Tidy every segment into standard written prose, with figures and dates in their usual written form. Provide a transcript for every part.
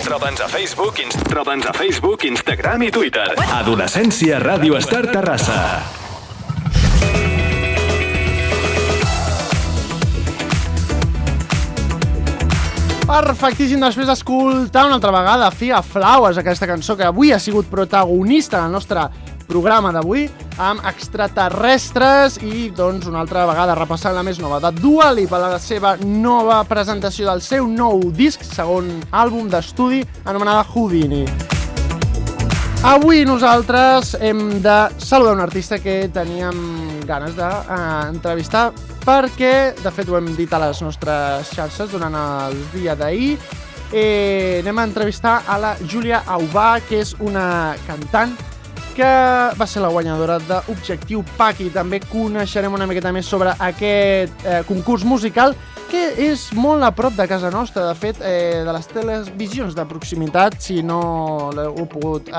Troba'ns a Facebook, Instagram i Twitter. Adolescència Ràdio Estar Terrassa. Perfectíssim, després d'escoltar una altra vegada Fia Flowers, aquesta cançó que avui ha sigut protagonista en el nostre programa d'avui, amb extraterrestres, i doncs una altra vegada repassant la més nova de Dua Lipa, la seva nova presentació del seu nou disc, segon àlbum d'estudi, anomenada Houdini. Avui nosaltres hem de saludar un artista que teníem ganes d'entrevistar, perquè, de fet, ho hem dit a les nostres xarxes durant el dia d'ahir. Anem a entrevistar a la Júlia Aubà, que és una cantant que va ser la guanyadora d'Objectiu Paqui. També coneixerem una miqueta més sobre aquest concurs musical, que és molt a prop de casa nostra, de fet, de les televisions de proximitat. Si no l'heu pogut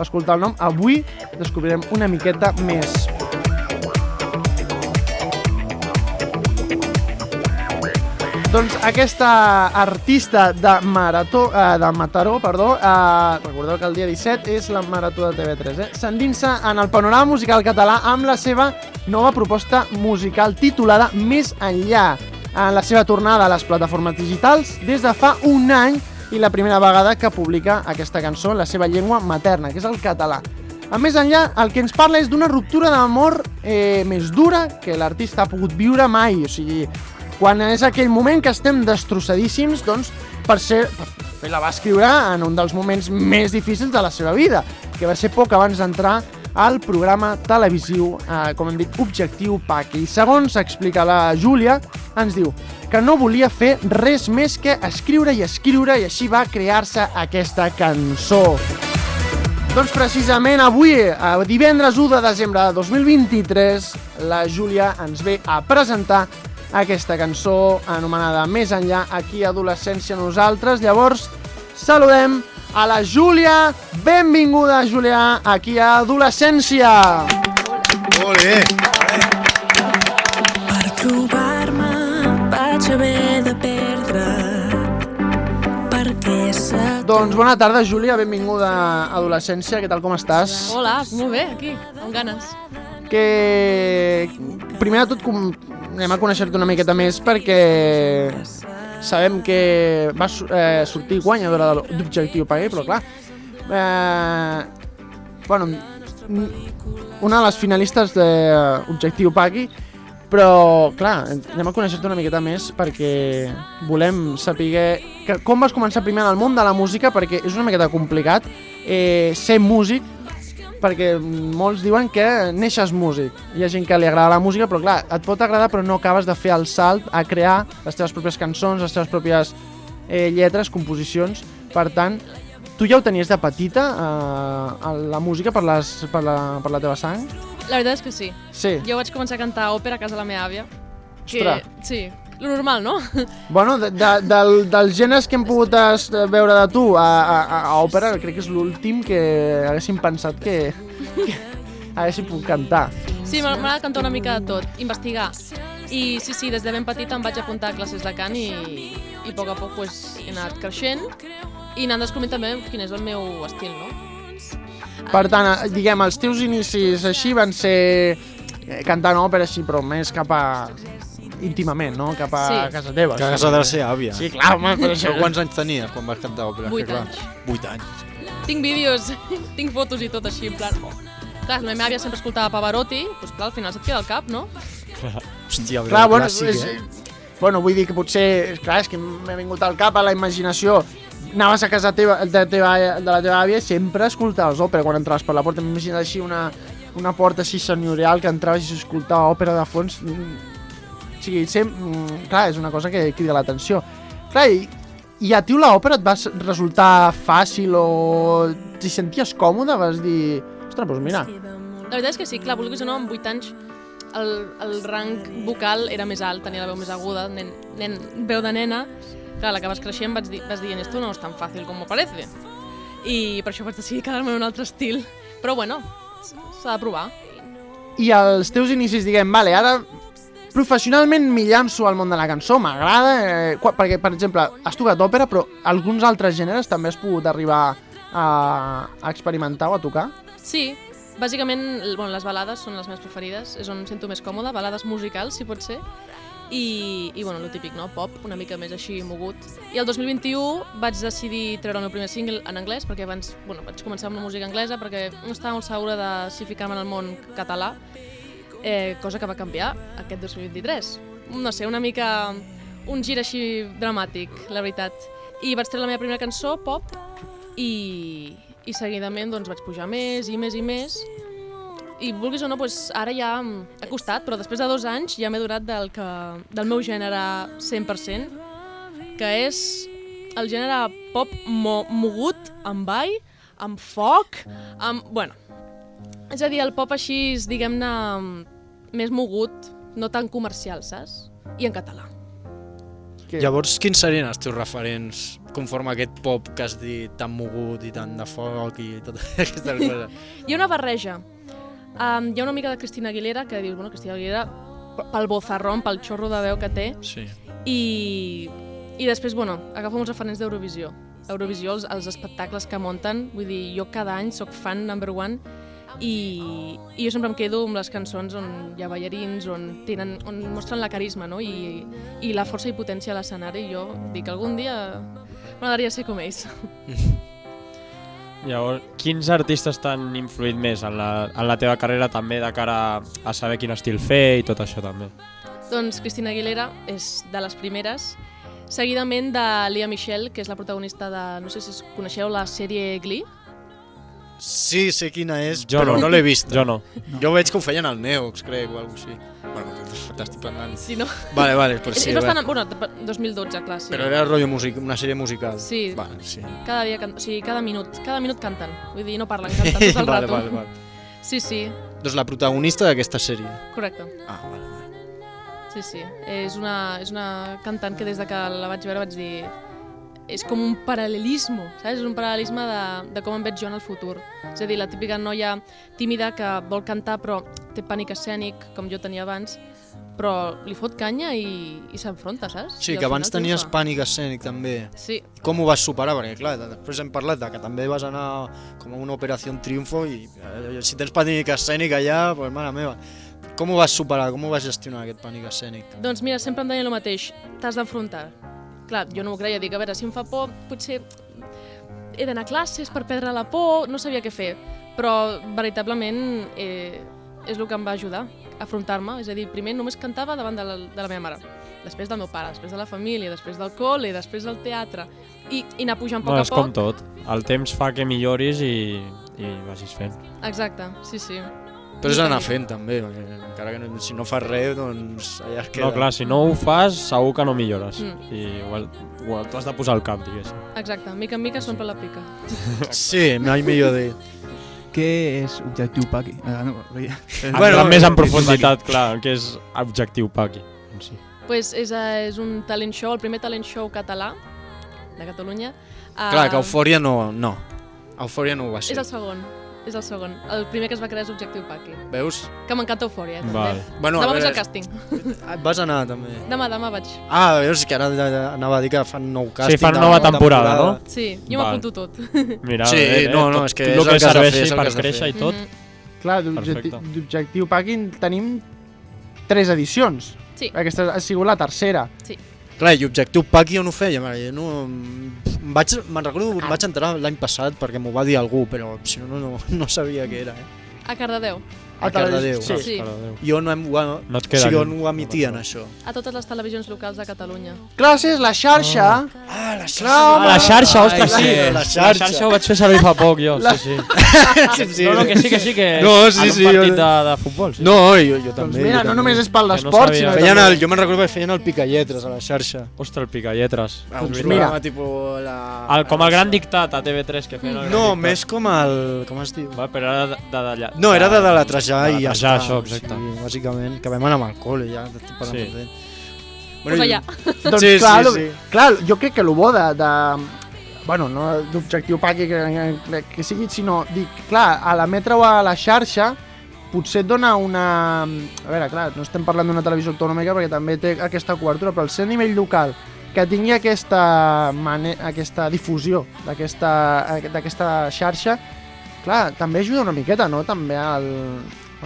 escoltar el nom, avui descobrirem una miqueta més. Doncs aquesta artista de Mataró, recordeu que el dia 17 és la Marató de TV3, s'endinsa en el panorama musical català amb la seva nova proposta musical titulada Més enllà, en la seva tornada a les plataformes digitals des de fa un any, i la primera vegada que publica aquesta cançó en la seva llengua materna, que és el català. A Més enllà, el que ens parla és d'una ruptura d'amor més dura que l'artista ha pogut viure mai, o sigui, quan és aquell moment que estem destrossadíssims, doncs, la va escriure en un dels moments més difícils de la seva vida, que va ser poc abans d'entrar al programa televisiu, com hem dit, Objectiu Paqui. I segons explica la Júlia, ens diu que no volia fer res més que escriure, i així va crear-se aquesta cançó. Doncs precisament avui, divendres 1 de desembre de 2023, la Júlia ens ve a presentar aquesta cançó anomenada Més enllà, aquí a Adolescència nosaltres. Llavors, saludem a la Júlia. Benvinguda, Júlia, aquí a Adolescència. Olé! Per trobar-me vaig haver de perdre't, perquè Doncs bona tarda, Júlia, benvinguda a Adolescència. Què tal, com estàs? Hola, molt bé, aquí, amb ganes. Que primer de tot anem a conèixer-te una miqueta més, perquè sabem que vas sortir guanyadora d'Objectiu Paqui, però clar, una de les finalistes d'Objectiu Paqui, però clar, anem a conèixer-te una miqueta més perquè volem saber com vas començar primer en el món de la música, perquè és una miqueta complicat ser músic, perquè molts diuen que neixes músic. Hi ha gent que li agrada la música, però clar, et pot agradar però no acabes de fer el salt a crear les teves pròpies cançons, les teves pròpies lletres, composicions. Per tant, tu ja ho tenies de petita, la música, per la teva sang? La veritat és que sí. Sí. Jo vaig començar a cantar òpera a casa de la meva àvia. Ostres. Sí, lo normal, no? Bueno, dels gèneres que hem pogut veure de tu a òpera, crec que és l'últim que haguéssim pensat que haguéssim pogut cantar. Sí, m'agrada cantar una mica de tot, investigar. I sí, des de ben petita em vaig apuntar a classes de cant i a poc pues, he anat creixent i anant descobrint també quin és el meu estil, no? Per tant, diguem, els teus inicis així van ser cantant òpera així, però més cap a íntimament, no? Cap a casa teva. Que a casa de la seva àvia. Sí, clar, home, però això... Però quants anys tenies quan vas cantar òpera? 8 anys. 8 anys. Tinc vídeos, tinc fotos i tot així, en plan... Clar, la meva àvia sempre escoltava Pavarotti, doncs clar, al final se't queda al cap, no? Hòstia, clar, bueno, clàssic, bueno, vull dir que potser... Clar, és que m'ha vingut al cap a la imaginació. Anaves a casa de la teva àvia i sempre escoltaves òpera quan entraves per la porta. M'imagino així una porta així senyorial que entraves i s'escoltava òpera de fons. O sigui, clar, és una cosa que crida l'atenció. Clar, i a tu l'òpera et va resultar fàcil o t'hi senties còmode? Vas dir, ostres, doncs mira. La veritat és que sí, clar, vulguis o no, amb 8 anys el rang vocal era més alt, tenia la veu més aguda, veu de nena. Clar, la que vas creixent vas dient, esto no és tan fàcil com me parece. I per això vaig decidir quedar-me en un altre estil. Però bueno, s'ha de provar. I els teus inicis, diguem, vale, ara professionalment m'hi llanço al món de la cançó, m'agrada, perquè, per exemple, has tocat òpera, però alguns altres gèneres també has pogut arribar a experimentar o a tocar? Sí, bàsicament, bueno, les balades són les meves preferides, és on em sento més còmode, balades musicals, si pot ser, i bueno, el típic, no? Pop, una mica més així mogut. I el 2021 vaig decidir treure el meu primer single en anglès, perquè abans, bueno, vaig començar amb la música anglesa, perquè no estava molt segura de si ficar-me en el món català, cosa que va canviar aquest 2023. No sé, una mica un gir així dramàtic, la veritat. I vaig treure la meva primera cançó, pop, i seguidament doncs, vaig pujar més i més i més. I vulguis o no, doncs, ara ja ha costat, però després de 2 anys ja m'he donat del meu gènere 100%, que és el gènere pop mogut, amb ball, amb foc, amb... Bueno, és a dir, el pop així, diguem-ne, més mogut, no tan comercial, saps? I en català. Llavors, quins serien els teus referents conforme a aquest pop que has dit tan mogut i tan de foc i totes aquestes coses? Hi ha una barreja. Hi ha una mica de Cristina Aguilera, que dius, bueno, Cristina Aguilera, pel bozarrón, pel xorro de veu que té, Sí. i després, bueno, agafo uns referents d'Eurovisió. Eurovisió, els espectacles que munten, vull dir, jo cada any soc fan number one, i jo sempre em quedo amb les cançons on hi ha ballarins, on mostren la carisma, no? I la força i potència a l'escenari. I jo dic, algun dia m'agradaria ser com ells. Llavors, quins artistes t'han influït més en la teva carrera també de cara a saber quin estil fer i tot això també? Doncs Cristina Aguilera és de les primeres, seguidament de Lea Michele, que és la protagonista de, no sé si coneixeu la sèrie Glee. Sí, sé quina és, Jo però no l'he vist. Jo no. Jo veig que ho feien al Neox, crec, o alguna cosa així. Bueno, t'estic parlant. Sí, no? Vale, però sí. És bastant... Bueno, 2012, clar, sí. Però era rotllo una sèrie musical. Sí. Vale, sí. Cada dia, o sigui, cada minut canten. Vull dir, no parlen, canten tot el rato. Vale. Sí, sí, Doncs la protagonista d'aquesta sèrie. correcte. Ah, vale. Sí, sí. És una cantant que des de que la vaig veure vaig dir... És com un paral·lelisme, saps? És un paral·lelisme de com em veig jo en el futur. És a dir, la típica noia tímida que vol cantar però té pànic escènic, com jo tenia abans, però li fot canya i s'enfronta, saps? Sí, I al que abans final tenies triomfa. pànic escènic també. Sí, Com ho vas superar? Perquè clar, després hem parlat de que també vas anar com a una operació triunfo i si tens pànic escènic allà, doncs mare meva. Com ho vas superar? Com ho vas gestionar aquest pànic escènic? doncs mira, sempre em deien el mateix, t'has d'enfrontar. Clar, jo no m'ho creia, dic, a veure, si em fa por, potser he d'anar a classes per perdre la por, no sabia què fer, però veritablement és el que em va ajudar a afrontar-me, és a dir, primer només cantava davant de la meva mare, després del meu pare, després de la família, després del col·le, després del teatre, i anar pujant a poc Bueno, a és com poc. tot. El temps fa que milloris i vagis fent. Exacte, sí, sí. Però és anar fent també, perquè encara que si no fas res, doncs allà es queda. No, clar, si no ho fas, segur que no millores. Mm. I t'ho has de posar al cap, diguéssim. Exacte, mica en mica s'omple la pica. Sí, mai millor dit. Què és Objectiu Paqui? No, Entrant més en profunditat, clar, que és Objectiu Paqui. Sí. Pues és un talent show, el primer talent show català de Catalunya. Clar, que Eufòria no. Eufòria no ho va És ser. el segon. És el segon. El primer que es va crear és Objectiu Paqui. Veus? Que m'encanta Eufòria, també. Vale. Bueno, Demà a vaig veure, al càsting. Vas anar també. Demà vaig. Ah, veus que ara anava a dir que fan nou càsting. Sí, fan nova temporada, no? Sí, jo Val. m'apunto tot. Mira, Sí, no, tot, és que tot és el el que que has de fer, serveixi és el per que has de créixer i fer. tot. Clar, Perfecte. d'Objectiu Paqui tenim 3 edicions. Sí. Aquesta ha sigut la tercera. Clar, i Objectiu Paqui on ho feia? Me'n recordo, em vaig enterar l'any passat perquè m'ho va dir algú, però si no sabia què era. A Cardedeu. A Cardedeu. Sí. Sí. I on No et queda on lluny. ho emitien, això? A totes les televisions locals de Catalunya. Classes, la xarxa. Ah, la xarxa. La xarxa, ostres, sí. La La xarxa ho vaig fer servir fa poc, jo, sí. No, que sí, que No, sí, en sí, un partit jo- de futbol. Sí. No, jo Doncs també. mira, jo no també. només és pel no l'esport, sabia. sinó Feien jo me'n recordo que feien el Picalletres a la xarxa. Ostres, el Picalletres. Un mira. programa tipus la... Com el Gran Dictat a TV3 que feien el Gran No, Dictat. més com el... Com es diu? Va, però era d'allà. No, era de la Trajà i ja Trajà, està. això, exacte. Sí, bàsicament, que vam anar amb el col·le ja, t'estic parlant Sí. de fet. Pues allà. Doncs Sí, clar, sí, sí. clar, jo crec que el bo bueno, no d'Objectiu Paqui que sigui, sinó, dic, clar, a l'emetre-ho a la xarxa potser et dona una... A veure, clar, no estem parlant d'una televisió autonòmica perquè també té aquesta cobertura, però al ser a nivell local, que tingui aquesta difusió d'aquesta xarxa, clar, també ajuda una miqueta, no? També al...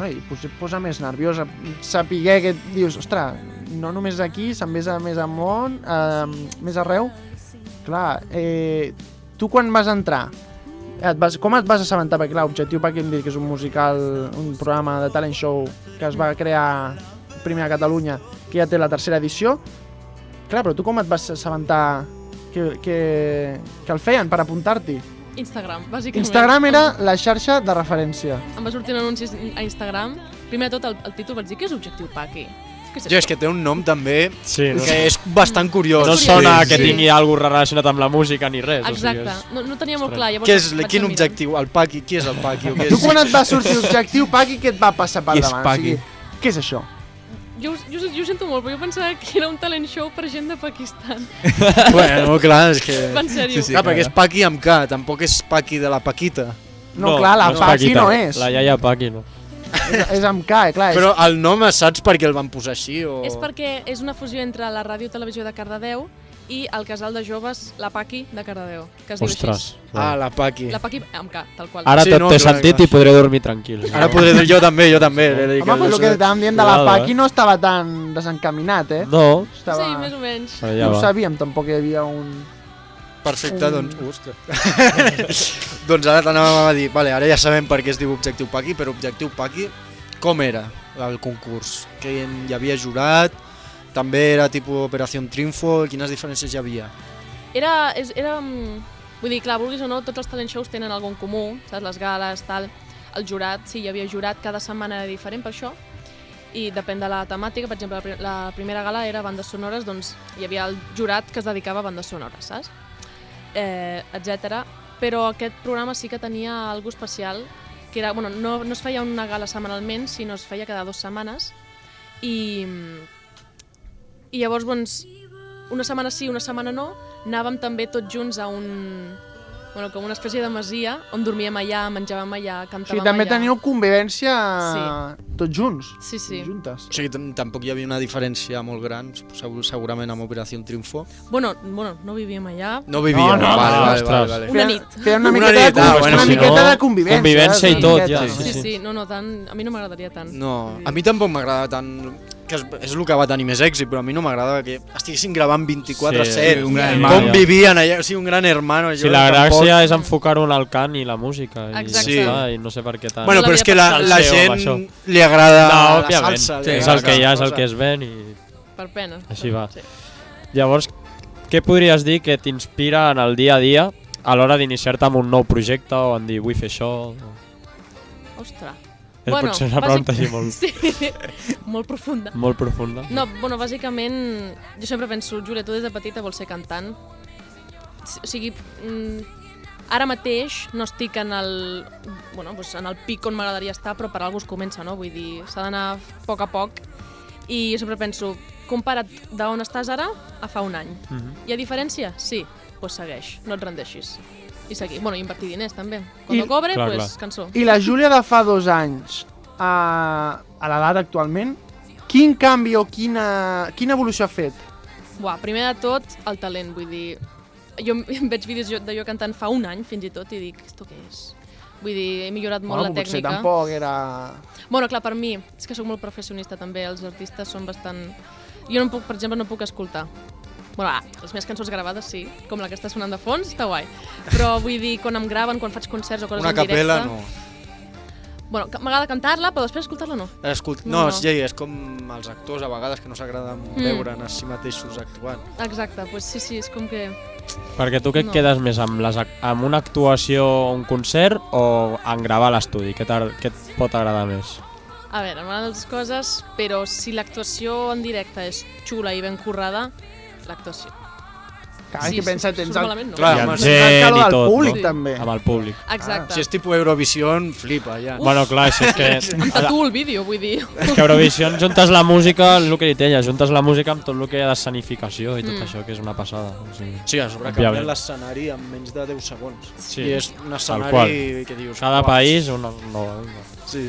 Ai, potser et posa més nerviosa, sapiguer que dius, ostres, no només aquí, se'n ves més amunt, més arreu. Clar, tu quan vas entrar, com et vas assabentar? Perquè clar, Objectiu Paqui hem dit que és un musical, un programa de talent show que es va crear primer a Catalunya, que ja té la tercera edició. Clar, però tu com et vas assabentar que el feien per apuntar-t'hi? Instagram, bàsicament. Instagram era la xarxa de referència. Em va sortir anuncis a Instagram. Primer de tot, el títol vaig dir, què és Objectiu Paqui? És que té un nom també Sí, que és bastant curiós. no sona que tingui alguna cosa relacionat amb la música ni res. Exacte, no tenia molt clar. Què és, quin objectiu? El Paqui? Qui és el Paqui? Tu quan et va sortir Objectiu Paqui, què et va passar per Qui és davant? Paqui? Què és això? Jo ho sento molt, però jo pensava que era un talent show per gent de Pakistan. Bueno, clar, és que... En sèrio. Clar, perquè és Paqui amb K, tampoc és Paqui de la Paquita. No, clar, la és Paqui Paquita. no és. La iaia Paqui no. És amb K, clar. Però el nom saps per què el van posar així? O... És perquè és una fusió entre la Ràdio Televisió de Cardedeu i el casal de joves La Paqui de Cardedeu, que es diu Ostres. així. Ah, la Paqui. La Paqui amb K, tal qual. Ara Sí, tot no, té clar, sentit clar. i podré dormir tranquil. Ara podré dir jo també. Home, però el que estàvem dient de la Cuidado, Paqui no estava tan desencaminat, eh? No, Estava... Sí, més o menys. però ja No ho va. sabíem, tampoc hi havia un... Perfecte, doncs... Ostres. Doncs ara t'anàvem a dir, vale, ara ja sabem per què es diu Objectiu Paqui, però Objectiu Paqui, com era el concurs? Que hi havia jurat, també era tipus Operació Triunfo, quines diferències hi havia? Era... Vull dir, clar, vulguis o no, tots els talent shows tenen algun comú, saps? Les gales, tal. El jurat, sí, hi havia jurat, cada setmana era diferent per això. I depèn de la temàtica, per exemple, la primera gala era bandes sonores, doncs hi havia el jurat que es dedicava a bandes sonores, saps? Etcètera. Però aquest programa sí que tenia alguna especial, que era, bueno, no es feia una gala setmanalment, sinó es feia cada 2 setmanes. I llavors, doncs, una setmana sí, una setmana no, anàvem també tots junts a com una espècie de masia, on dormíem allà, menjàvem allà, O cantàvem sigui, també allà. teníeu convivència tots junts. Sí, sí. Juntes. O sigui, tampoc hi havia una diferència molt gran, segurament amb Operació Triunfo. Bueno, no vivíem allà. No vivia, No, vale. Una nit. Feien una Una miqueta, nit, bueno, una si miqueta no, de convivència. convivència i una tot, miqueta. ja, Sí, sí. sí, no tant. A mi no m'agradaria tant. No, a mi tampoc m'agrada tant, que és el que va tenir més èxit, però a mi no m'agradava que estiguessin gravant 24/7, Sí, un gran hermano. com vivien allà, o sigui, un gran hermano. Sí, la gràcia és enfocar-ho en el cant i la música. Exacte. I, ja està, i no sé per què tant. Bueno, però és que la Salseo, gent això. li agrada No, la òbviament. salsa. Sí, li és el agrada que hi ha, és la el cosa. que es ven i Per pena. així va. Sí. Llavors, què podries dir que t'inspira en el dia a dia a l'hora d'iniciar-te amb un nou projecte o en dir vull fer això? Ostres. És potser una pregunta així molt, Sí, molt profunda. molt profunda. No, bueno, bàsicament, jo sempre penso, Júlia, tu des de petita vols ser cantant. O sigui, ara mateix no estic en el, doncs en el pic on m'agradaria estar, però per alguna cosa es comença, no? Vull dir, s'ha d'anar a poc, i jo sempre penso, compara't d'on estàs ara a fa un any. Hi ha diferència? Sí, doncs segueix, no et rendeixis. I seguir, bueno, invertir diners també. Quan I- no cobre, Clar, doncs cançó. I la Júlia de fa 2 anys a l'edat actualment, quin canvi o quina evolució ha fet? Buah, primer de tot, el talent, vull dir... Jo em veig vídeos de jo cantant fa un any, fins i tot, i dic, esto què és? Vull dir, he millorat molt la Potser tècnica. tampoc era... Bueno, clar, per mi, és que sóc molt professionista també, els artistes són bastant... Jo no puc, per exemple, no puc escoltar. Bueno, les meves cançons gravades sí, com la que està sonant de fons, està guai. Però vull dir, quan em graven, quan faig concerts o coses Una en directe... capella no. Bueno, m'agrada cantar-la, però després escoltar-la no. No, és com els actors a vegades que no s'agraden veure'n a si mateixos actuant. Exacte, doncs sí, és com que... Perquè tu què et No. quedes més, amb una actuació o un concert o en gravar a l'estudi? Què et pot agradar més? A veure, m'agraden les coses, però si l'actuació en directe és xula i ben currada, l'actuació. Clar, és que pensa, tens surt el... malament, no? Clar, I home, amb sí. gent el i del tot, públic, no? també. Amb el públic. Exacte. Si és tipus Eurovision, flipa ja. Bueno, clar, això és que... Em tatuo el vídeo, vull dir. És que Eurovision juntes la música, el que li té ella, juntes la música amb tot el que hi ha d'escenificació i tot això, que és una passada. O sigui, Sí, a sobre Òbviament. canvien l'escenari en menys de 10 segons. Sí. I és un qual. escenari que dius... cada "Uau". país una... No. Sí.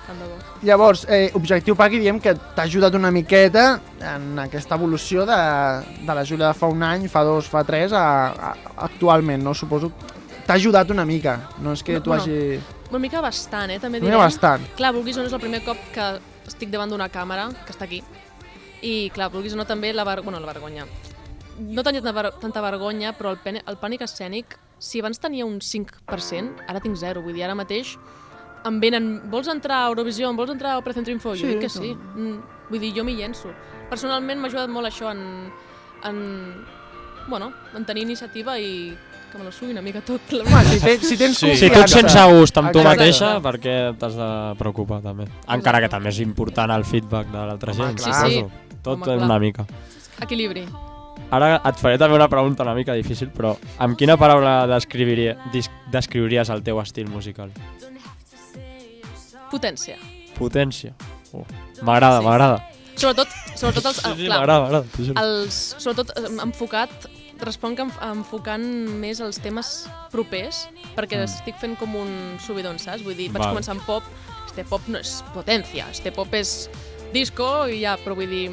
tant de bo. Llavors, Objectiu Paqui diem que t'ha ajudat una miqueta en aquesta evolució de la Júlia de fa un any, fa 2, fa 3, actualment, no? Suposo t'ha ajudat una mica, no és que tu hagi... Una mica bastant, també Una direm. mica bastant. Clar, vulguis o no és el primer cop que estic davant d'una càmera, que està aquí. I clar, vulguis o no també la vergonya. No tenia tanta vergonya, però el pànic escènic, si abans tenia un 5%, ara tinc 0. Vull dir, ara mateix em venen, vols entrar a Eurovisió, vols entrar a Operación Triunfo? Jo dic que sí. Vull dir, jo m'hi llenço. Personalment m'ha ajudat molt això en tenir iniciativa i que me la sugui una mica tot. Si tens Si confiança... tu et sents a gust amb tu Exacte. mateixa, per què t'has de preocupar també? Encara que també és important el feedback de l'altra gent. clar. Sí, Tot Home, clar. una mica. Equilibri. Ara et faré també una pregunta una mica difícil, però amb quina paraula descriuries el teu estil musical? Potència. Potència. M'agrada, m'agrada. Sobretot els... clar, m'agrada. sobretot responc enfocant més els temes propers, perquè estic fent com un subidon, saps? Vull dir, vaig començar amb pop, este pop no és potència, este pop és disco i ja, però vull dir...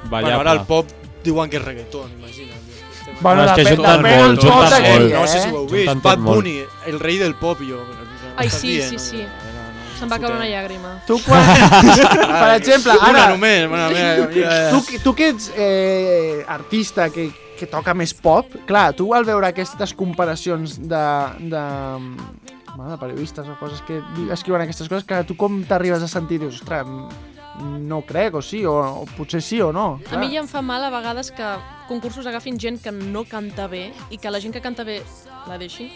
Bueno, ara el pop diuen que és reggaeton, imagina't. Bueno, és que depèn junten del molt, pop junten d'aquell, molt. No sé si ho heu vist, Junten tot Bad molt. Bunny, el rei del pop, jo. Ai, sí. Se'm va caure una llàgrima. Tu quan... per exemple, ara... Una només, bueno, Tu que ets artista que toca més pop, clar, tu al veure aquestes comparacions de periodistes o coses que escriuen aquestes coses, que tu com t'arribes a sentir? Dius, ostres, no crec, o sí, o potser sí o no. A mi ja em fa mal a vegades que concursos agafin gent que no canta bé i que la gent que canta bé la deixin.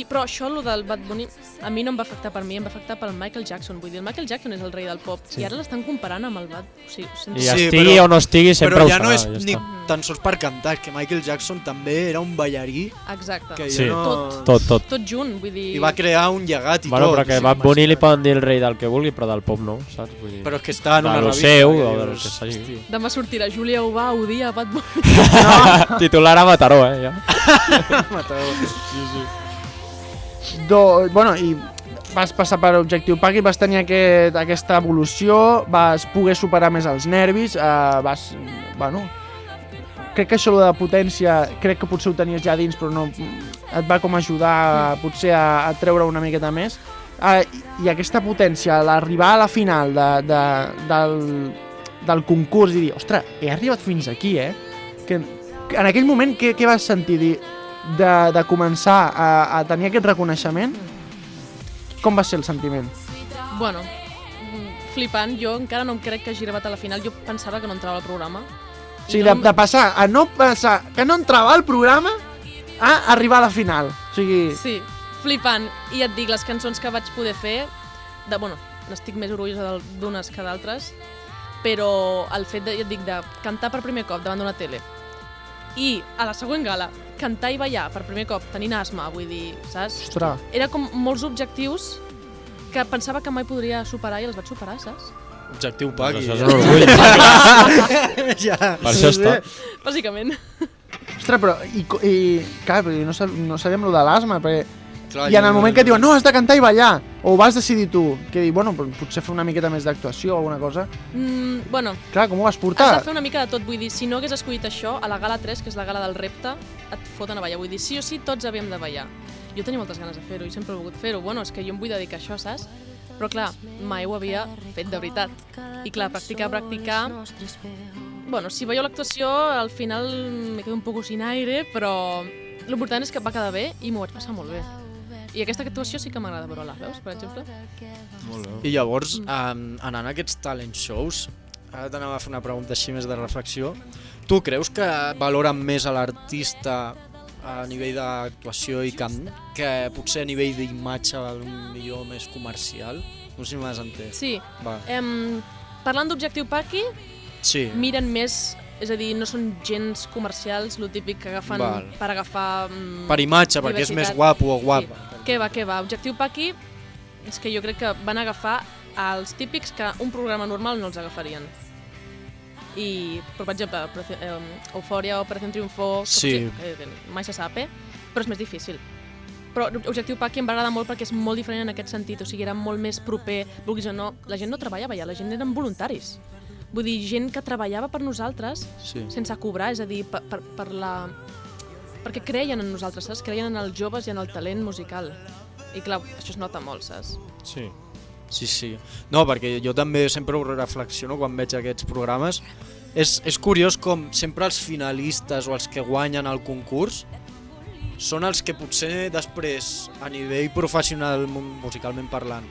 Però això, el del Bad Bunny, a mi no em va afectar per mi, em va afectar pel Michael Jackson. Vull dir, el Michael Jackson és el rei del pop i ara l'estan comparant amb el Bad... I Sí, estigui o no estigui, sempre però ho ja serà. no és ja ni està. tan sols per cantar, que Michael Jackson també era un ballarí Exacte. que Sí. ja no... Tot. Tot junt, vull dir... I va crear un llegat i Bueno, tot. però que sí, Bad Bunny li imagina't. poden dir el rei del que vulgui, però del pop no, saps? Vull dir, Però és que està en una de lo revista. seu que o del dius, que sigui. hosti. Demà sortirà Júlia Ubà, odia Bad Bunny. Titular a Mataró, ja. Bueno, i vas passar per Objectiu Paqui, vas tenir aquesta evolució, vas poder superar més els nervis, crec que això de potència, crec que potser ho tenies ja dins, però no, et va com ajudar potser a treure una miqueta més. I aquesta potència, a l'arribar a la final del concurs i dir, ostres, he arribat fins aquí, que en aquell moment què vas sentir? De començar a tenir aquest reconeixement, com va ser el sentiment? Bueno, flipant, jo encara no em crec que hagi arribat a la final, jo pensava que no entrava al programa. O sigui, de passar a no passar, que no entrava al programa, a arribar a la final. O sigui... Sí, flipant. I et dic, les cançons que vaig poder fer, n'estic més orgullosa d'unes que d'altres, però el fet de cantar per primer cop davant d'una tele i a la següent gala cantar i ballar per primer cop tenint asma, vull dir, saps? Ostres. Era com molts objectius que pensava que mai podria superar i els vaig superar, saps? Objectiu Paqui. Això és un orgull. Ja. Per això està. Bàsicament. Ostres, però... Clar, no sabíem lo de l'asma, perquè... Clar, I en el moment que et diuen, no, has de cantar i ballar, o ho vas decidir tu, que dir, bueno, potser fer una miqueta més d'actuació o alguna cosa. Bueno, Clar, com ho vas has portar? de fer una mica de tot, vull dir, si no hagués escollit això, a la gala 3, que és la gala del repte, et foten a ballar, vull dir, sí o sí tots havíem de ballar. Jo tenia moltes ganes de fer-ho i sempre he volgut fer-ho, bueno, és que jo em vull dedicar a això, saps? Però clar, mai ho havia fet de veritat. I clar, practicar... Bueno, si veieu l'actuació, al final me quedo un poc sin aire, però l'important és que va quedar bé i m'ho vaig passar molt bé. I aquesta actuació sí que m'agrada veure-la, veus, per exemple? I llavors, anant a aquests talent shows, ara t'anava a fer una pregunta així més de reflexió, tu creus que valoren més a l'artista a nivell d'actuació i cant que potser a nivell d'imatge millor més comercial? No sé si m'has entès. Sí. Va. Parlant d'Objectiu Paqui, Sí. miren més, és a dir, no són gens comercials, lo típic que agafen Val. per agafar... Per imatge, perquè és més guapo o guapa. Sí. Què va. Objectiu Paqui és que jo crec que van agafar els típics que un programa normal no els agafarien. Però, per exemple, Eufòria, Operación Triunfo... Sí. Mai se sap, però és més difícil. Però Objectiu Paqui em va agradar molt perquè és molt diferent en aquest sentit, o sigui, era molt més proper, vulguis o no, la gent no treballava allà, la gent eren voluntaris. Vull dir, gent que treballava per nosaltres sense cobrar, és a dir, perquè creien en nosaltres, saps? Creien en els joves i en el talent musical. I clar, això es nota molt, saps? Sí. Sí. No, perquè jo també sempre ho reflexiono quan veig aquests programes. És curiós com sempre els finalistes o els que guanyen el concurs són els que potser després, a nivell professional musicalment parlant,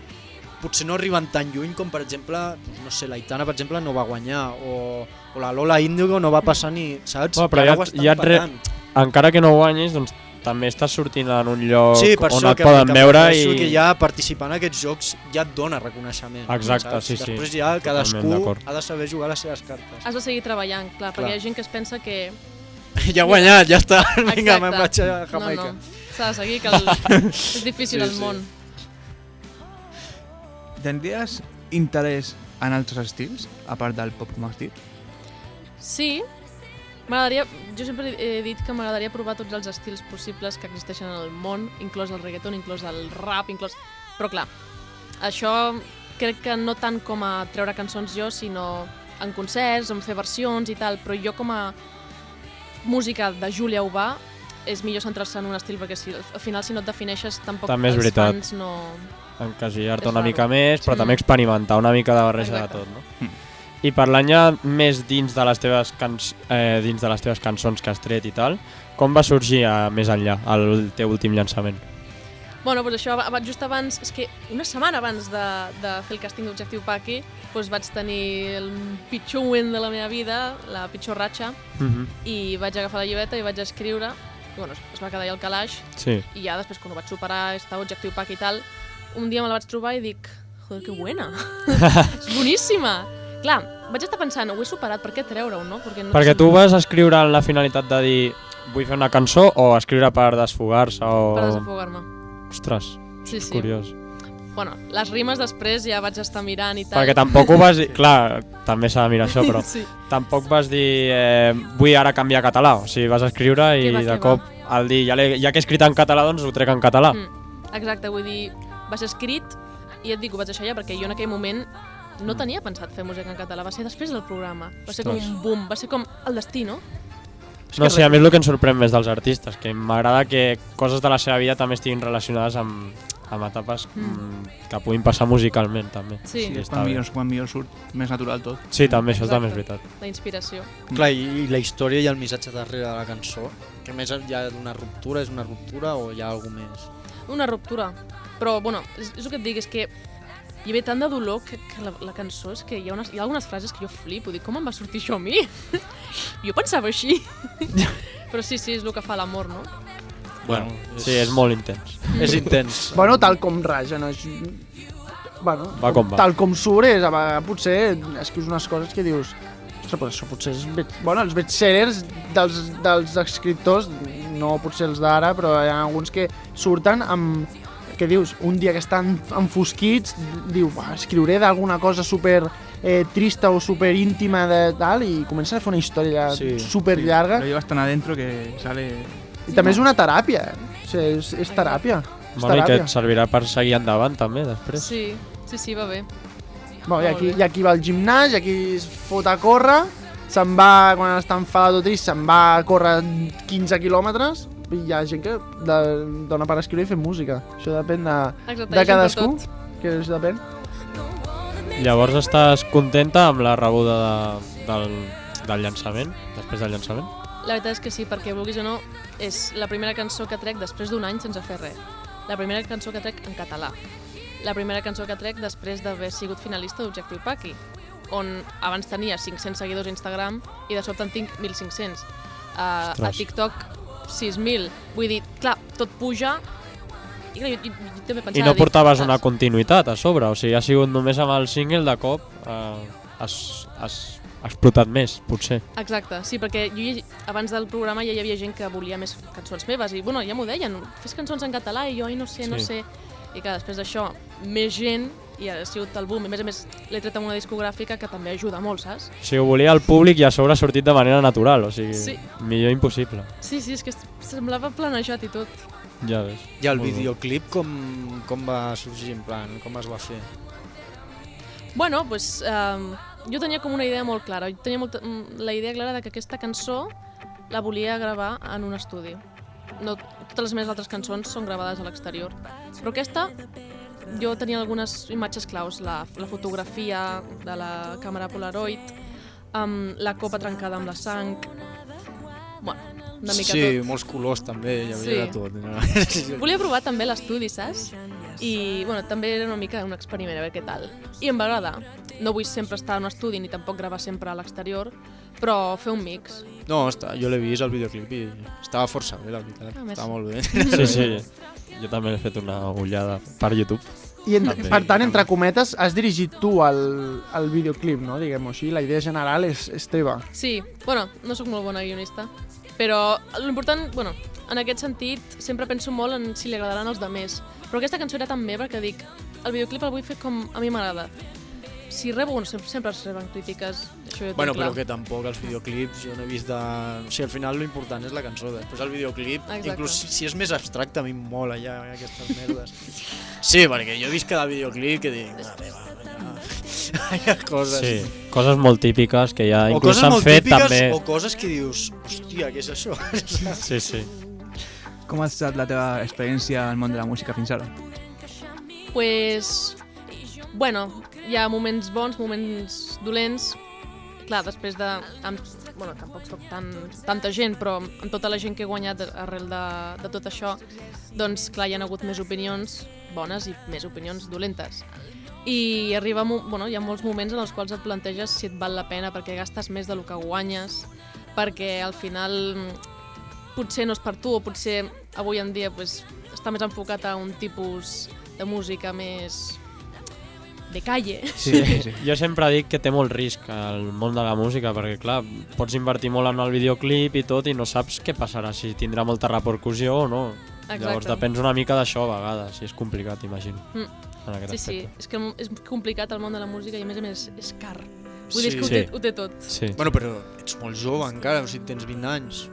potser no arriben tan lluny com, per exemple, no sé, l'Aitana, per exemple, no va guanyar, o la Lola Índigo no va passar ni, saps? Però encara que no guanyis, doncs també estàs sortint en un lloc on et poden veure i... que ja participar en aquests jocs ja et dona reconeixement. Exacte, saps? sí. Després ja cadascú ha de saber jugar les seves cartes. Has de seguir treballant, clar, perquè hi ha gent que es pensa que... Ja he guanyat, ja està, vinga, me'n vaig a Jamaica. No, s'ha de seguir, que és difícil el món. Tindries interès en altres estils, a part del pop com has dit? Sí, jo sempre he dit que m'agradaria provar tots els estils possibles que existeixen en el món, inclòs el reggaeton, inclòs el rap, Però clar, això crec que no tant com a treure cançons jo, sinó en concerts, en fer versions i tal, però jo com a música de Júlia Ubà és millor centrar-se en un estil, perquè al final si no et defineixes tampoc també els fans no... Encasillar-te una mica més, però també experimentar una mica de barreja de tot, no? I parlant ja més dins de les teves cançons que has tret i tal, com va sorgir més enllà el teu últim llançament? Bueno, doncs això, just abans, és que una setmana abans de fer el càsting d'Objectiu Paqui, doncs vaig tenir el pitjor moment de la meva vida, la pitjor ratxa, i vaig agafar la llibreta i vaig escriure, i bueno, es va quedar allà al calaix, i ja després quan ho vaig superar, estava Objectiu Paqui i tal, un dia me la vaig trobar i dic, joder, que buena, és boníssima! Clar, vaig estar pensant, ho he superat, per què treure-ho, no? Perquè tu vas escriure amb la finalitat de dir vull fer una cançó o escriure per desfogar-se o... Per desafogar-me. Ostres, és curiós. Bueno, les rimes després ja vaig estar mirant i tal. Perquè tampoc ho vas dir... Clar, també s'ha de mirar això, però tampoc vas dir vull ara canviar a català. O sigui, vas escriure i de cop al dir ja que he escrit en català, doncs ho trec en català. Exacte, vull dir, va ser escrit i et dic, ho vaig deixar ja perquè jo en aquell moment no tenia pensat fer música en català, va ser després del programa. Va ser com un boom, va ser com el destí, no? No sé, a mi és el que em sorprèn més dels artistes, que m'agrada que coses de la seva vida també estiguin relacionades amb etapes que puguin passar musicalment, també. Sí, quan millor surt, més natural tot. Sí, també, això també és veritat. La inspiració. Clar, i la història i el missatge darrere de la cançó, que més enllà d'una ruptura, és una ruptura o hi ha alguna més? Una ruptura, però, bueno, és el que et dic, és que hi havia tant de dolor que la cançó és que hi ha algunes frases que jo flipo, dic, com em va sortir això a mi? Jo pensava així. Però sí, és el que fa l'amor, no? Bueno, sí, és molt intens. És intens. Bueno, tal com raja, no? Bueno, va com va. Tal com surt, potser escrius unes coses que dius ostres, però això potser és... Bueno, els bestsellers dels escriptors, no potser els d'ara, però hi ha alguns que surten amb... que dius, un dia que estan enfosquits, diu, escriuré d'alguna cosa super trista o super íntima de tal, i comença a fer una història super llarga. Lo llevas tan adentro que sale... I també és una teràpia, o sigui, és teràpia. Bueno, i que et servirà per seguir endavant també, després. Sí, va bé. Bueno, i aquí va al gimnàs, i aquí es fot a córrer, se'n va, quan està enfadat o trist, se'n va a córrer 15 quilòmetres, i hi ha gent que dona per escriure i fer música. Això depèn de cadascú, que això depèn. Llavors estàs contenta amb la rebuda del llançament, després del llançament? La veritat és que sí, perquè vulguis o no, és la primera cançó que trec després d'un any sense fer res. La primera cançó que trec en català. La primera cançó que trec després d'haver sigut finalista d'Objectiu Paqui, on abans tenia 500 seguidors a Instagram i de sobte en tinc 1.500. A TikTok 6.000. Vull dir, clar, tot puja i clar, jo també pensava... I no portaves una continuïtat a sobre, o sigui, ha sigut només amb el single de cop has explotat més, potser. Exacte, sí, perquè jo abans del programa ja hi havia gent que volia més cançons meves i bueno, ja m'ho deien, fes cançons en català i jo no sé. I clar, després d'això, més gent i ha sigut el boom. I a més l'he tret amb una discogràfica que també ajuda molt, saps? O sigui, ho volia el públic i a sobre ha sortit de manera natural, o sigui, Sí. millor impossible. Sí, és que semblava planejat i tot. Ja ves. I el Molt bé. videoclip com va sorgir, en plan, com es va fer? Bueno, doncs jo tenia com una idea molt clara. Jo tenia la idea clara de que aquesta cançó la volia gravar en un estudi. No, totes les meves altres cançons són gravades a l'exterior. Però aquesta, jo tenia algunes imatges claus. La fotografia de la càmera Polaroid, la copa trencada amb la sang... Bueno, una mica Sí, tot. molts colors també, hi havia Sí. de tot. No? Volia provar també l'estudi, saps? I bueno, també era una mica un experiment, a veure què tal. I em va agradar. No vull sempre estar en un estudi ni tampoc gravar sempre a l'exterior, però fer un mix. No, jo l'he vist, el videoclip, i estava força bé, la veritat. A més. Estava molt bé. Sí. Jo també he fet una ullada per YouTube. I També. per tant, entre cometes, has dirigit tu el videoclip, no? Diguem-ho així, la idea general és teva. Sí, bueno, no sóc molt bona guionista, però l'important, bueno, en aquest sentit, sempre penso molt en si li agradaran als demés. Però aquesta cançó era tan meva que dic, el videoclip el vull fer com a mi m'agrada. Si rebo, sempre es reben crítiques, això jo ho Bueno, tinc clar. però que tampoc els videoclips jo no he vist de... O sigui, al final l'important és la cançó, després el videoclip, Exacte. inclús si és més abstracte, a mi em mola ja aquestes merdes. Sí, perquè jo he vist cada videoclip que dic, hi ha coses... Sí, coses molt típiques que ja O inclús coses s'han molt fet típiques també. o coses que dius, hòstia, què és això? Sí. Com ha estat la teva experiència al món de la música fins ara? Pues, bueno, hi ha moments bons, moments dolents. Clar, després de... bueno, tampoc soc tanta gent, però amb tota la gent que he guanyat arrel de tot això, doncs clar, hi ha hagut més opinions bones i més opinions dolentes. I arriba, bueno, hi ha molts moments en els quals et planteges si et val la pena perquè gastes més del que guanyes, perquè al final potser no és per tu, o potser avui en dia pues, està més enfocat a un tipus de música més de calle. Sí. Jo sempre dic que té molt risc el món de la música, perquè clar, pots invertir molt en el videoclip i tot i no saps què passarà, si tindrà molta repercussió o no. Exacte. Llavors depens una mica d'això a vegades, i és complicat, imagino, en aquest Sí, aspecte. és que és complicat el món de la música i a més és car. Vull dir Sí. que Sí. ho té tot. Sí. Bueno, però ets molt jove encara, o sigui, tens 20 anys.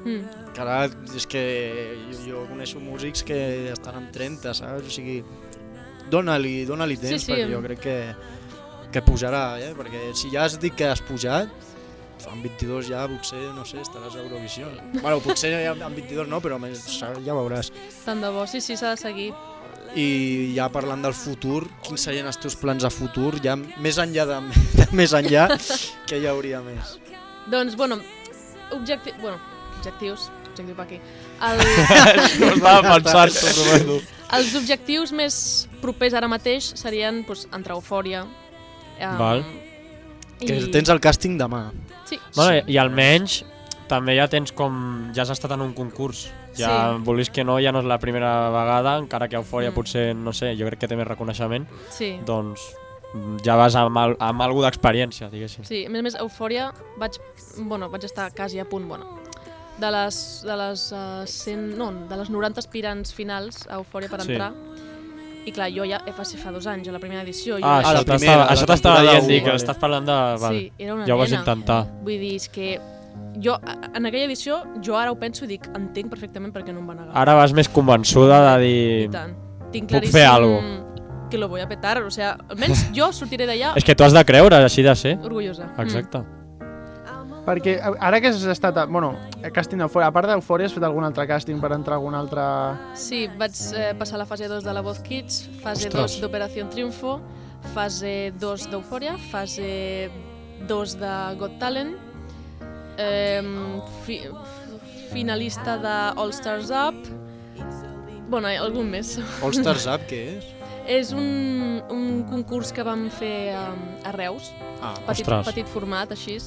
Encara, és que jo coneixo músics que estan amb 30, saps? O sigui, dóna-li temps, Sí. perquè jo crec que pujarà, perquè si ja has dit que has pujat, amb 22 ja potser, no sé, estaràs a Eurovisió. Bueno, potser amb 22 no, però ja veuràs. Tant de bo, sí, s'ha de seguir. I ja parlant del futur, quins serien els teus plans a futur, ja més enllà de més enllà, que hi hauria més? Doncs, bueno, objectius per aquí. No estava pensant, t'ho prometo. Els objectius més propers ara mateix serien doncs, entrar a Eufòria. Val. Que tens el càsting demà. Sí. Bueno, i almenys també ja tens com... Ja has estat en un concurs. Ja, Sí. vulguis que no, ja no és la primera vegada, encara que Eufòria potser, no sé, jo crec que té més reconeixement, Sí. doncs ja vas amb alguna d'experiència, diguéssim. Sí, a més, Eufòria vaig estar quasi a punt, de les 90 aspirants finals a Eufòria per Sí. entrar. I clar, jo ja va ser fa 2 anys, a la primera edició. Jo Ah, ja- la primera, la això t'estava temporada dient, u, dir que vale. estàs parlant de... Val. Sí, era una Ja ho vas nena. intentar. Vull dir, és que jo, en aquella edició, jo ara ho penso i dic, entenc perfectament per què no em van agafar. Ara vas més convençuda de I dir... tant. Tinc Puc claríssim fer algo. que lo voy a petar. O sea, almenys jo sortiré d'allà És que tu has de creure, així de ser. orgullosa. Exacte. Perquè ara que has estat, a càsting d'Eufòria, a part d'Eufòria, has fet algun altre càsting per entrar a algun altre... Sí, vaig passar la fase 2 de la Voz Kids, fase Ostres. 2 d'Operación Triunfo, fase 2 d'Eufòria, fase 2 de Got Talent, finalista de All Stars Up, bueno, algun més. All Stars Up, què és? És un concurs que vam fer a Reus, Ah, Ostres. petit format, així,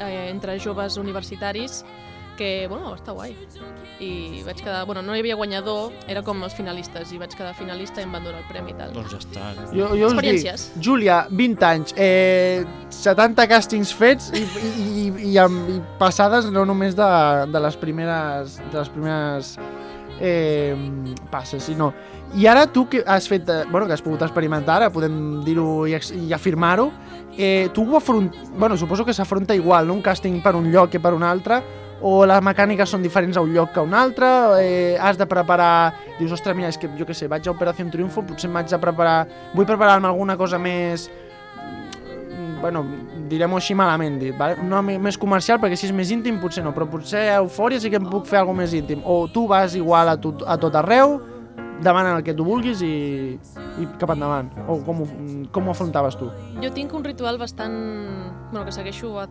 entre joves universitaris, que, bueno, va estar guai. I vaig quedar... Bueno, no hi havia guanyador, era com els finalistes, i vaig quedar finalista i em van donar el premi i tal. doncs ja està. Jo us dic, Experiències. Júlia, 20 anys, 70 càstings fets i passades no només de les primeres passa, si no. I ara tu que has fet, que has pogut experimentar, ara podem dir-ho i afirmar-ho, tu suposo que s'afronta igual, no? Un càsting per un lloc que per un altre, o les mecàniques són diferents a un lloc que a un altre, has de preparar, dius, ostres, mira, és que jo què sé, vaig a Operació Triunfo, potser m'haig de preparar, vull preparar-me alguna cosa més, direm-ho així malament dit, vale? No més comercial, perquè si és més íntim potser no, però potser a Eufòria sí que em puc fer alguna més íntim, o tu vas igual a tot arreu, demana el que tu vulguis i cap endavant, o com ho afrontaves tu? Jo tinc un ritual bastant... que segueixo a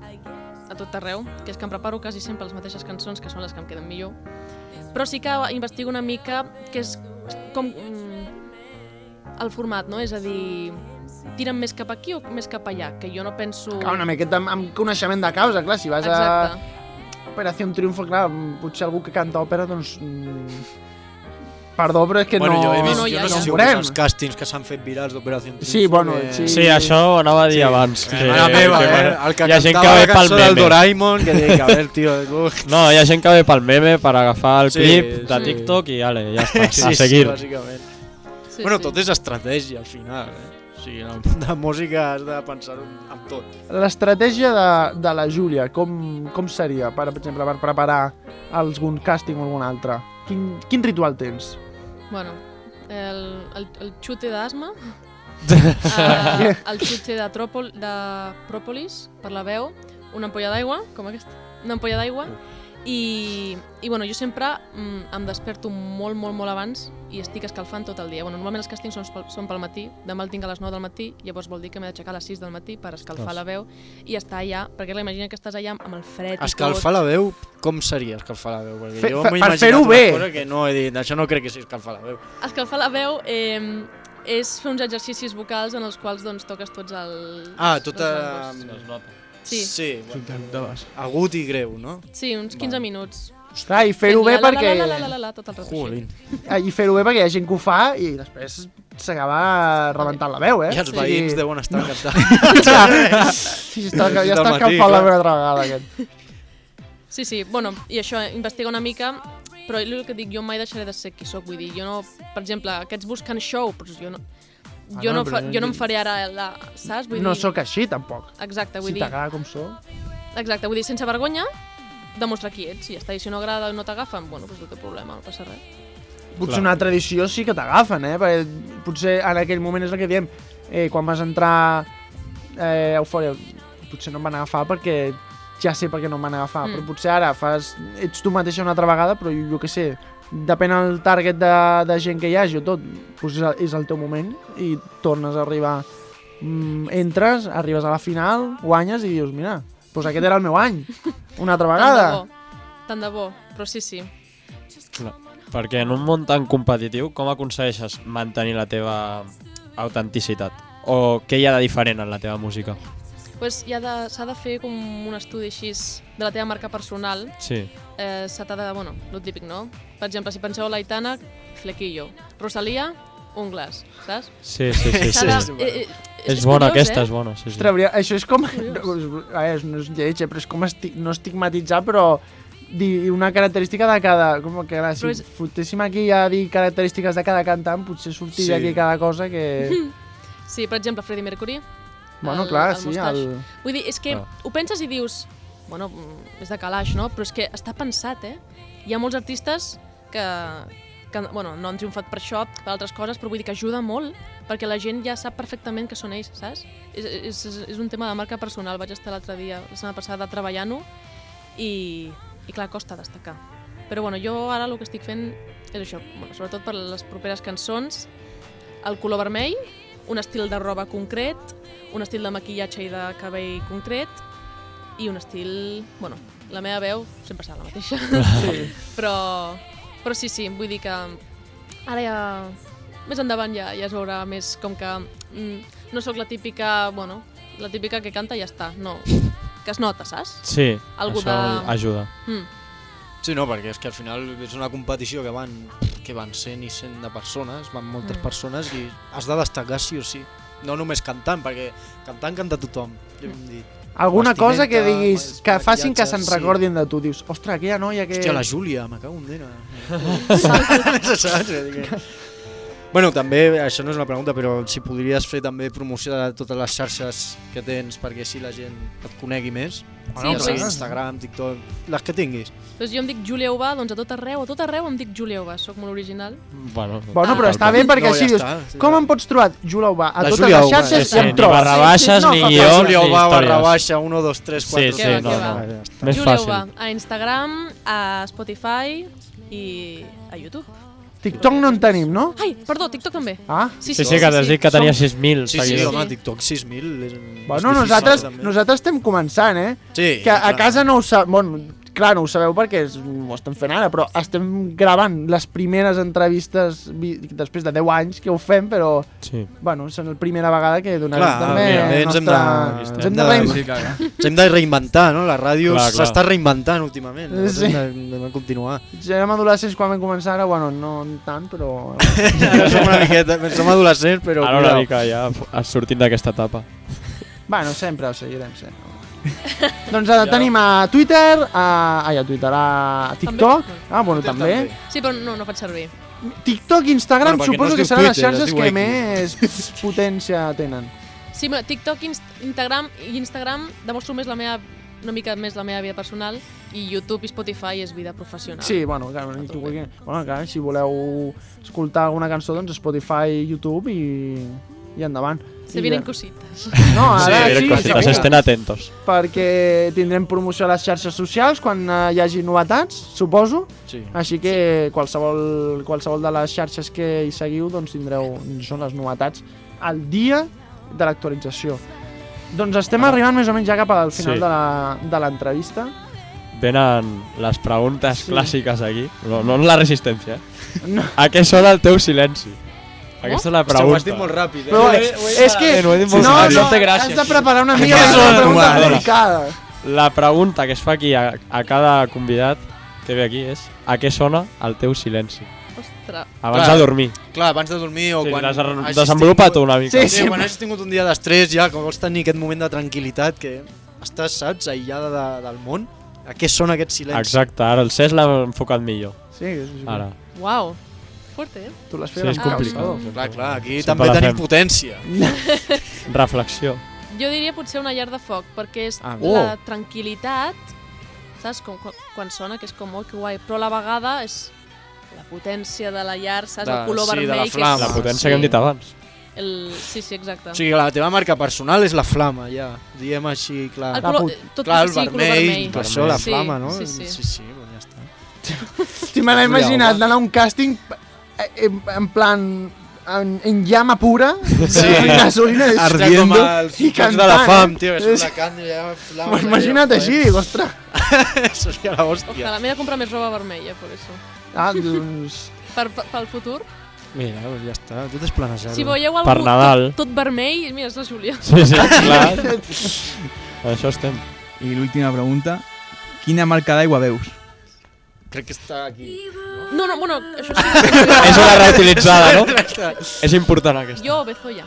tot arreu, que és que em preparo quasi sempre les mateixes cançons, que són les que em queden millor, però sí que investigo una mica que és com el format, no? És a dir, tiren més cap aquí o més cap allà, que jo no penso... Clar, una miqueta amb coneixement de causa, clar, si vas a Operació Triunfo, clar, potser algú que canta òpera, doncs... Perdó, però és que jo he vist, no, jo no sé si els càstings que s'han fet virals d'Operació Triunfo. Sí, Sí, això ho anava a dir abans. Mare meva, el que hi ha gent que cantava ve la pel cançó del meme. Doraemon, que dic, a veure, tio... No, hi ha gent que ve pel meme per agafar el Sí, clip de sí. TikTok i ja està, Sí, a seguir. bàsicament. Sí, Tot és estratègia, al final, O sigui, en el món de la música has de pensar-ho amb tot. L'estratègia de la Júlia, com seria, per exemple, per preparar algun càsting o algun altre? Quin ritual tens? Bueno, el xute d'asma, el xute de pròpolis per la veu, una ampolla d'aigua, com aquesta, una ampolla d'aigua, i jo sempre em desperto molt abans i estic escalfant tot el dia. Normalment els càstings són pel matí, demà el tinc a les 9 del matí, llavors vol dir que m'he d'aixecar a les 6 del matí per escalfar la veu i estar allà, perquè imagina que estàs allà amb el fred i tot. Escalfar la veu, com seria escalfar la veu? Perquè jo m'ho he per imaginat fer-ho una bé. cosa que no he dit, això no crec que sigui escalfar la veu. Escalfar la veu és fer uns exercicis vocals en els quals toques tots els... Tota... Sí, agut i greu, no? Sí, uns 15 minuts. Clar, i fer-ho bé perquè... Tot el rato així. I fer-ho bé perquè hi ha gent que ho fa i després s'acaba rebentant la veu, I els veïns deuen estar encantats. Sí, ja està escalfant la veu una altra vegada, aquest. Sí, i això, investiga una mica, però el que dic, jo mai deixaré de ser qui soc, vull dir, jo no, per exemple, aquests busquen show, però jo no em faré ara saps? Vull dir... No sóc així, tampoc. Exacte, vull Si dir... t'agrada com sóc. Exacte, vull dir, sense vergonya, demostra qui ets, i ja està, i si no agrada o no t'agafen, doncs no té problema, no passa res. Potser una altra edició sí que t'agafen, perquè potser en aquell moment és el que diem, quan vas entrar a Eufòria, potser no em van agafar perquè ja sé per què no em van agafar, però potser ara ets tu mateixa una altra vegada, però jo què sé, depèn del target de gent que hi hagi o tot, doncs és el teu moment i tornes a arribar, entres, arribes a la final, guanyes i dius, mira, doncs aquest era el meu any, una altra vegada. Tant de bo, però sí. Clar, perquè en un món tan competitiu, com aconsegueixes mantenir la teva autenticitat? O què hi ha de diferent en la teva música? Pues s'ha de fer com un estudi així de la teva marca personal. Sí. S'ha de, lo típic, no? Per exemple, si penseu l'Aitana, flequillo. Rosalía, ungles, saps? Sí. És curiós, bona aquesta, és bona. Sí. Ostres, això és com... No és lleig, però és com no estigmatitzar, però dir una característica de cada... Si fotéssim aquí a dir característiques de cada cantant, potser sortiria aquí cada cosa que... Sí, per exemple, Freddie Mercury. Clar, el sí. Vull dir, és que ho penses i dius... és de calaix, no? Però és que està pensat, Hi ha molts artistes que no han triomfat per això, per altres coses, però vull dir que ajuda molt, perquè la gent ja sap perfectament que són ells, saps? És un tema de marca personal. Vaig estar l'altre dia, la setmana passada, treballant-ho i clar, costa destacar. Però jo ara el que estic fent és això, sobretot per les properes cançons, el color vermell, un estil de roba concret, un estil de maquillatge i de cabell concret i un estil... la meva veu sempre serà la mateixa. Sí. Però sí, vull dir que ara ja... Més endavant ja es veurà més com que no sóc la típica que canta i ja està, no. Que es nota, saps? Sí, Algú això ajuda. Sí, no, perquè és que al final és una competició que van 100 i 100 de persones, van moltes persones i has de destacar sí o sí. no només cantant, perquè cantant canta tothom. Alguna cosa que Vestimenta, diguis, que facin que se'n maquillatge, sí. recordin de tu. Dius, ostres, aquella noia que... Hòstia, la Júlia, me cago en dena. Saps? Bueno, també, això no és una pregunta, però si podries fer també promoció de totes les xarxes que tens perquè així la gent et conegui més. Sí, sigui pues- Instagram, TikTok, les que tinguis. Doncs jo em dic Júlia Ubà, doncs a tot arreu em dic Júlia Ubà, soc molt original. Bueno, Bueno, però està bé perquè No, així ja dius, està, sí, com ja. em pots trobar? Júlia Ubà, a La totes Júlia les Ubà, xarxes sí, i em ni trobes. barra baixes, no, ni fa guió. falta. Júlia ni Ubà, barra històries. baixa, 1, 2, 3, 4, Sí, Què va, no, què no. va? Ja està. Més Júlia fàcil. Ubà, a Instagram, a Spotify i a YouTube. TikTok no en tenim, no? Ai, perdó, TikTok també. Ah, Sí, que t'has dit que tenia 6.000 Sí, seguidors. home, TikTok 6.000 és bueno, difícil, també. nosaltres estem començant, eh? Sí, Que a clar. casa no ho sabeu, bueno, clar, no ho sabeu perquè ho estem fent ara, però estem gravant les primeres entrevistes després de 10 anys que ho fem, però, Sí. bueno, és la primera vegada que donem Clar, també mira, el ens hem nostre... de- ens hem de reinventar. Sí, clar. Ens hem de reinventar, no? La ràdio Clar, clar. s'està reinventant últimament. Llavors Sí. hem de continuar. Ja érem adolescents quan vam començar, ara, bueno, no tant, però... Ara som una miqueta, som adolescents, però Ara una cuidao. mica ja sortint d'aquesta etapa. Bueno, sempre ho seguirem sent. Doncs tenim a Twitter, a TikTok, bueno, Twitter també. Sí, però no faig servir. TikTok i Instagram Bueno, perquè suposo no es que diu seran les Twitter, es xarxes diu que X. més potència tenen. Sí, però TikTok, Instagram demostro més una mica més la meva vida personal i YouTube i Spotify és vida professional. Sí, bueno, clar, clar, si voleu escoltar alguna cançó, doncs Spotify, YouTube i endavant. Se vienen cositas. No, ara Sí, sí, cositas, segur, estén atentos. perquè tindrem promoció a les xarxes socials quan hi hagi novetats, suposo. Sí. Així que qualsevol de les xarxes que hi seguiu doncs tindreu, són les novetats al dia de l'actualització. Doncs estem arribant més o menys ja cap al final Sí. de l'entrevista. Venen les preguntes clàssiques aquí. No en la resistència, No. A què sona el teu silenci? Aquesta és la Hòstia, ho has pregunta. dit molt ràpid, Però eh? és que ho he dit molt no, ràpid. no, No té gràcia, has de sí. preparar una mica Què més una són? pregunta Vale. complicada. La pregunta que es fa aquí a cada convidat que ve aquí és a què sona el teu silenci? Ostres. Abans Clar. de dormir. Clar, abans de dormir o Sí, quan... l'has hagis desenvolupat tingut- una mica. Sí, Sí, quan hagis tingut un dia d'estrès ja, que vols tenir aquest moment de tranquil·litat que estàs, saps, aïllada del món, a què sona aquest silenci? Exacte, ara el Cesc l'ha enfocat millor. Sí, Ara. Uau, fuerte, eh? tu l'has Sí, fet és complicat. Clar, aquí Sempre també la tenim fem. potència. Reflexió. Jo diria potser una llar de foc, perquè és Ah, la tranquil·litat, saps? Quan sona, que és com, oh, que guai, però a la vegada és la potència de la llar, saps? El color sí, de la vermell. flama. La que és, potència que hem dit abans. Sí, exacte. O sigui, la teva marca personal és la flama, ja. Diem així, clar. El color, tot Clar, el sí, color vermell, vermell. per això la Sí, flama, no? sí, sí. Sí, bueno, ja està. Sí, me l'he imaginat d'anar a un càsting en plan en llama pura, Sí. en gasolina Hòstia, com els i jocs de la cantant, fam, tio, que eh? surt la carn i ja flama. M'ho he imaginat així, dic, ostres. Això seria la hòstia. Ojalà, m'he de comprar més roba vermella, per això. Ah, doncs... Pel futur. Mira, doncs ja està, tot és planejar. Si veieu algú Per Nadal. tot vermell, mira, és la Júlia. Sí, clar. Això estem. I l'última pregunta. Quina marca d'aigua veus? Crec que està aquí. No, bueno, això sí. És una reutilitzada, no? És important aquesta. Jo, Bezoya.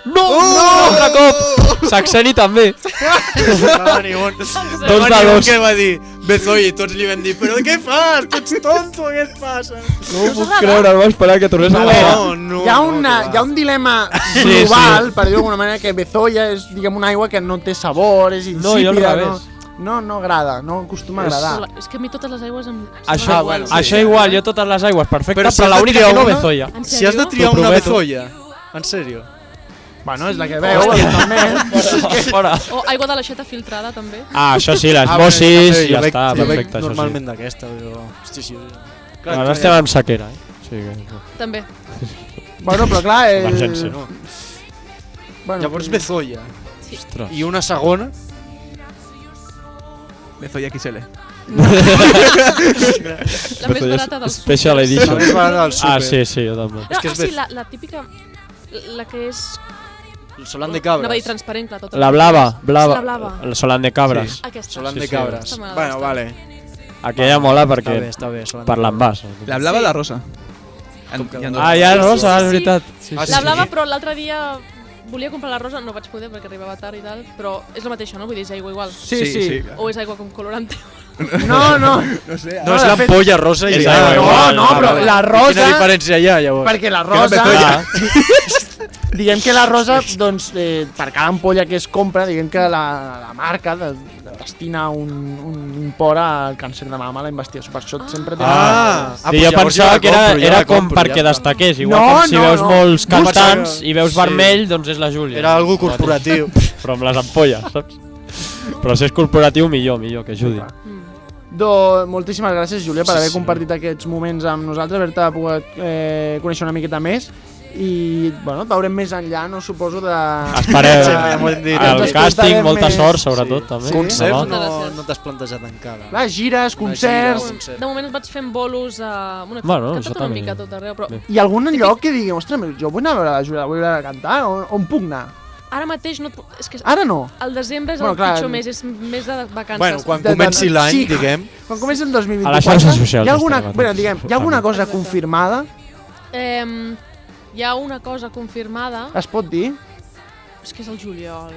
No! Altre cop! Saxeni també. Va venir un Dos. que va dir Bezoya i tots li van dir però què fas? Tu ets tonto, què et passa? No ho puc creure, no va esperar que tornés a Vale. parlar. no, Hi ha un dilema global, per dir-ho d'alguna manera, que Bezoya és, diguem, una aigua que no té sabor, és insípida. No, jo al revés. No agrada, no acostuma a agradar. És que a mi totes les aigües em... Això, bueno, sí. això igual, jo totes les aigües, perfecte, Però si però has de l'única triar que no una- Bezoya. En Si has de sèrio? triar T'ho una prometo. Bezoya, en sèrio. Bueno, és la que veu, evidentment. Fora. O aigua de l'aixeta filtrada, també. Ah, això sí, les bueno, Mosis, també, ja jo bec- està, jo bec perfecte, això sí. normalment d'aquesta, però... Hosti, sí. Ara estem amb sequera, eh? Sí, que... També. Bueno, però clar... Emergència. No. Bueno, Llavors Bezoya. Ostres. I una segona... Bezoya XL. La més barata dels Special La Edition. més barata del súper. Ah, sí, jo també. No, que és sí, Bez- la típica... La que és... El Solant de Cabres. Anava a dir transparent, clar, tota La blava, blava. La blava. El Solant de Cabres. Sí. Aquesta. Solant Sí, de sí. Cabres. Està mal, Bueno, està. vale. Aquella mola perquè Està bé, Solant de per l'envàs. La blava o la rosa? Com que- Hi ha dos. Ah, ja, Sí, no, sí, és sí. veritat. Sí, Ah, sí. La sí. blava, però l'altre dia volia comprar la rosa, no vaig poder perquè arribava tard i tal, però és la mateixa, no? Vull dir, és aigua igual. Sí. O és aigua com colorante. No. No és l'ampolla rosa i És ja. aigua igual. No, però la rosa... Quina diferència hi ha, llavors? Perquè la rosa... Diguem que la rosa, doncs, per cada ampolla que es compra, diguem que la marca destina un import al càncer de mama, a la investigació. Per això sempre tenen... Sí, jo pensava que era com perquè destaqués, igual com si veus molts cantants i veus vermell, doncs és la Júlia. Era algo corporatiu. Però amb les ampolles, saps? Però si és corporatiu, millor que ajudi. Moltíssimes gràcies, Júlia, per haver compartit aquests moments amb nosaltres, haver-te pogut conèixer una miqueta més. I, bueno, et veurem més enllà, no suposo de... Esperem el càsting, molta sort, sobretot, també. Concerts no t'has plantejat encara. Clar, gires, concerts... De moment vaig fent bolos a... Bueno, he això cantat una també. mica tot arreu, però... Hi ha algun lloc que digui, ostres, jo vull anar a veure la Júlia, vull veure cantar, on puc anar? Ara mateix no... És que Ara no. el desembre és Bueno, el clar. pitjor mes, és mes de vacances. Bueno, quan comenci l'any, diguem. Quan comenci el 2024... A les xarxes socials hi ha alguna, estarà bueno, diguem, hi ha alguna cosa confirmada? Hi ha una cosa confirmada, Es pot dir? és que és el juliol.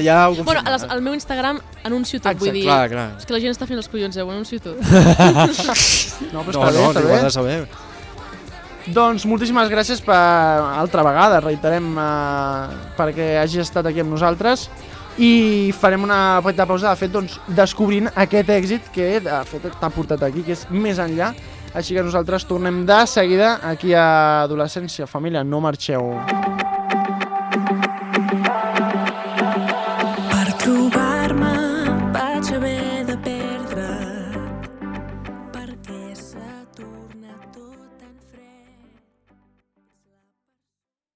Ja ho Bueno, al meu Instagram anuncio tot, vull dir... Clar. És que la gent està fent els collons, ho anuncio tot. No, però està bé, ho has de saber. Doncs moltíssimes gràcies per altra vegada, reiterem, perquè hagi estat aquí amb nosaltres i farem una petita pausa, de fet, doncs, descobrint aquest èxit que de fet t'ha portat aquí, que és més enllà. Així que nosaltres tornem de seguida aquí a Adolescència Família, no marxeu.